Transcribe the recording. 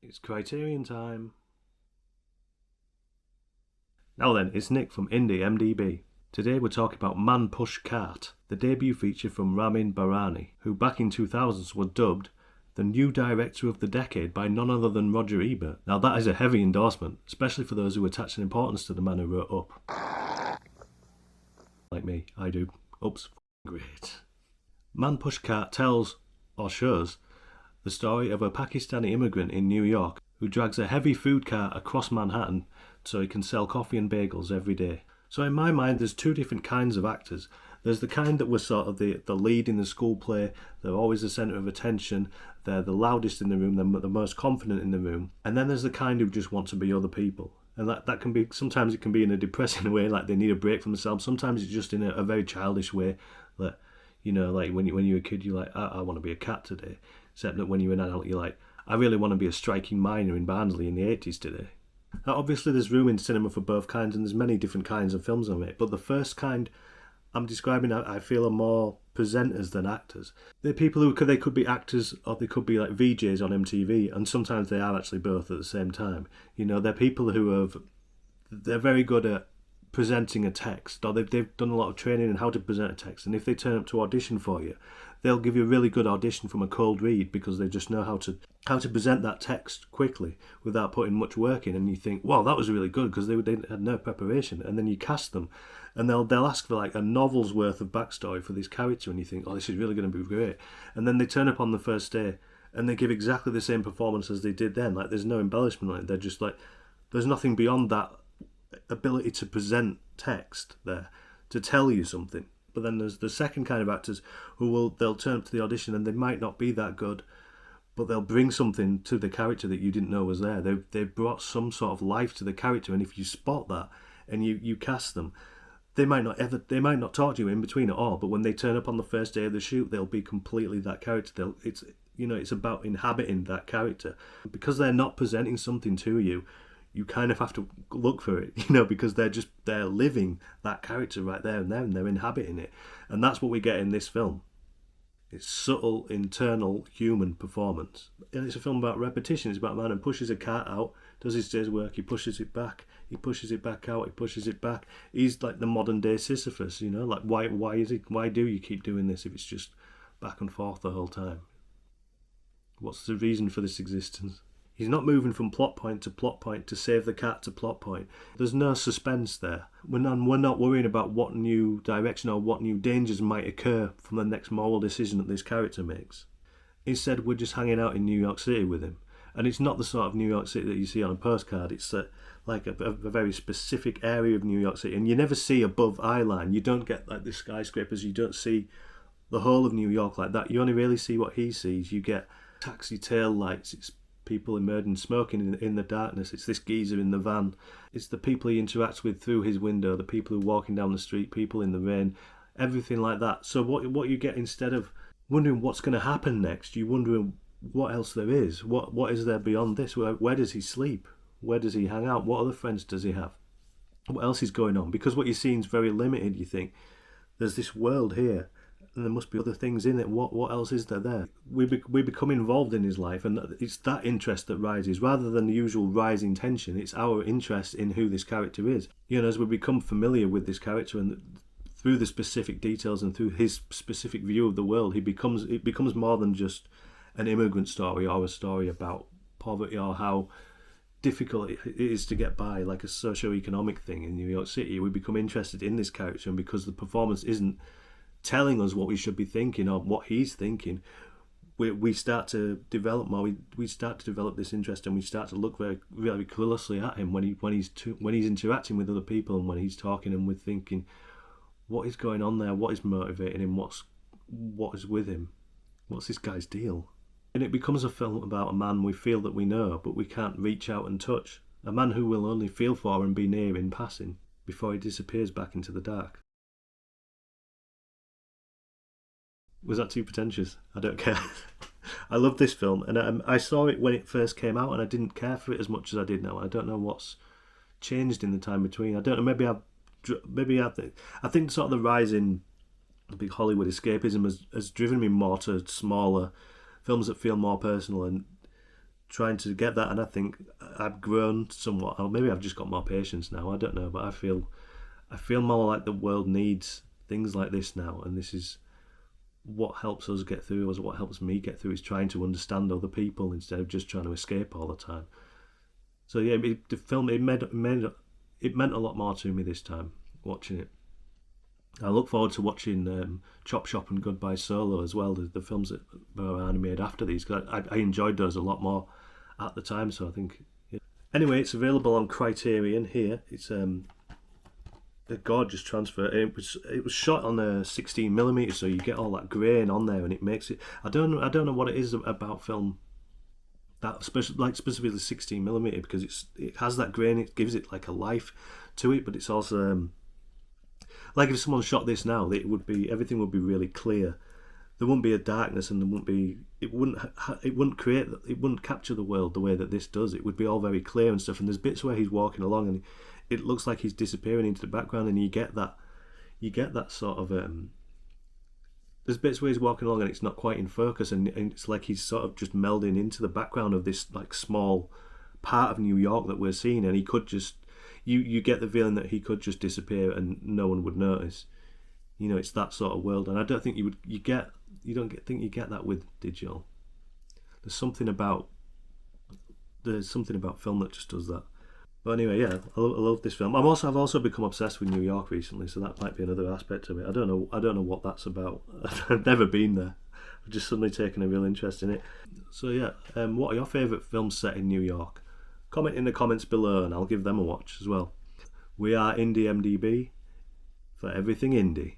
It's Criterion time. Now then, it's Nick from Indie MDB. Today we're talking about Man Push Cart, the debut feature from Ramin Bahrani, who back in 2000s was dubbed the new director of the decade by none other than Roger Ebert. Now that is a heavy endorsement, especially for those who attach an importance to the man who wrote Up. Like me, I do. Up's great. Man Push Cart tells, or shows, the story of a Pakistani immigrant in New York who drags a heavy food cart across Manhattan so he can sell coffee and bagels every day. So in my mind, there's two different kinds of actors. There's the kind that was sort of the lead in the school play. They're always the centre of attention. They're the loudest in the room. They're the most confident in the room. And then there's the kind who just want to be other people. And that can be, sometimes it can be in a depressing way, like they need a break from themselves. Sometimes it's just in a very childish way. That, you know, like when you're a kid, you're like, I want to be a cat today. Except that when you're an adult, you're like, I really want to be a striking miner in Barnsley in the 80s today. Now, obviously, there's room in cinema for both kinds, and there's many different kinds of films on it. But the first kind I'm describing, I feel, are more presenters than actors. They're people who they could be actors, or they could be like VJs on MTV, and sometimes they are actually both at the same time. You know, they're people who they're very good at presenting a text, or they've done a lot of training in how to present a text, and if they turn up to audition for you, they'll give you a really good audition from a cold read because they just know how to present that text quickly without putting much work in, and you think, wow, that was really good because they had no preparation, and then you cast them and they'll ask for like a novel's worth of backstory for this character, and you think, oh, this is really going to be great, and then they turn up on the first day and they give exactly the same performance as they did then. Like, there's no embellishment on it. They're just like, there's nothing beyond that ability to present text there to tell you something. But then there's the second kind of actors they'll turn up to the audition and they might not be that good, but they'll bring something to the character that you didn't know was there. They've brought some sort of life to the character, and if you spot that and you cast them, they might not talk to you in between at all, but when they turn up on the first day of the shoot, they'll be completely that character. It's about inhabiting that character. Because they're not presenting something to you, you kind of have to look for it, because they're living that character right there and then, they're inhabiting it. And that's what we get in this film. It's subtle, internal, human performance. And it's a film about repetition. It's about a man who pushes a cart out, does his day's work, he pushes it back out, he pushes it back. He's like the modern day Sisyphus, like why do you keep doing this if it's just back and forth the whole time? What's the reason for this existence? He's not moving from plot point to save the cat to plot point. There's no suspense there. We're not worrying about what new direction or what new dangers might occur from the next moral decision that this character makes. Instead, we're just hanging out in New York City with him. And it's not the sort of New York City that you see on a postcard. It's like a very specific area of New York City. And you never see above eye line. You don't get like the skyscrapers. You don't see the whole of New York like that. You only really see what he sees. You get taxi tail lights. It's people emerging smoking in the darkness. It's this geezer in the van. It's the people he interacts with through his window, the people who are walking down the street, people in the rain, everything like that. So what you get, instead of wondering what's going to happen next, you're wondering what else there is. What is there beyond this? Where does he sleep? Where does he hang out? What other friends does he have? What else is going on? Because what you're seeing is very limited. You think, there's this world here, and there must be other things in it. What else is there? We become involved in his life, and it's that interest that rises. Rather than the usual rising tension, it's our interest in who this character is. As we become familiar with this character, and through the specific details and through his specific view of the world, it becomes more than just an immigrant story or a story about poverty or how difficult it is to get by, like a socio-economic thing in New York City. We become interested in this character, and because the performance isn't telling us what we should be thinking or what he's thinking, we start to develop more. We start to develop this interest, and we start to look very, very closely at him when he's interacting with other people, and when he's talking, and we're thinking, what is going on there? What is motivating him? What is with him? What's this guy's deal? And it becomes a film about a man we feel that we know, but we can't reach out and touch. A man who we'll only feel for and be near in passing before he disappears back into the dark. Was that too pretentious? I don't care. I love this film, and I saw it when it first came out, and I didn't care for it as much as I did now. I don't know what's changed in the time between. I don't know. I think sort of the rise in big Hollywood escapism has driven me more to smaller films that feel more personal, and trying to get that, and I think I've grown somewhat. Or maybe I've just got more patience now. I don't know, but I feel more like the world needs things like this now, and this is what helps us get through. Is what helps me get through is trying to understand other people instead of just trying to escape all the time. So yeah, the film it meant a lot more to me this time watching it. I look forward to watching Chop Shop and Goodbye Solo as well, the films that Barani made after these, because I enjoyed those a lot more at the time, so I think... Yeah. Anyway, it's available on Criterion here. It's a gorgeous transfer. It was shot on a 16mm, so you get all that grain on there, and it makes it... I don't know what it is about film that specifically 16mm, because it has that grain, it gives it like a life to it, but it's also... like if someone shot this now, everything would be really clear. There wouldn't be a darkness, and it wouldn't capture the world the way that this does. It would be all very clear and stuff. And there's bits where he's walking along, and it looks like he's disappearing into the background, and you get that sort of. There's bits where he's walking along, and it's not quite in focus, and it's like he's sort of just melding into the background of this like small part of New York that we're seeing, and he could just. You get the feeling that he could just disappear and no one would notice. You know, it's that sort of world, and I don't think you get that with digital. There's something about film that just does that. But anyway, yeah, I love this film. I've also become obsessed with New York recently, so that might be another aspect of it. I don't know what that's about. I've never been there. I've just suddenly taken a real interest in it. So yeah, what are your favourite films set in New York? Comment in the comments below and I'll give them a watch as well. We are Indie MDB for everything indie.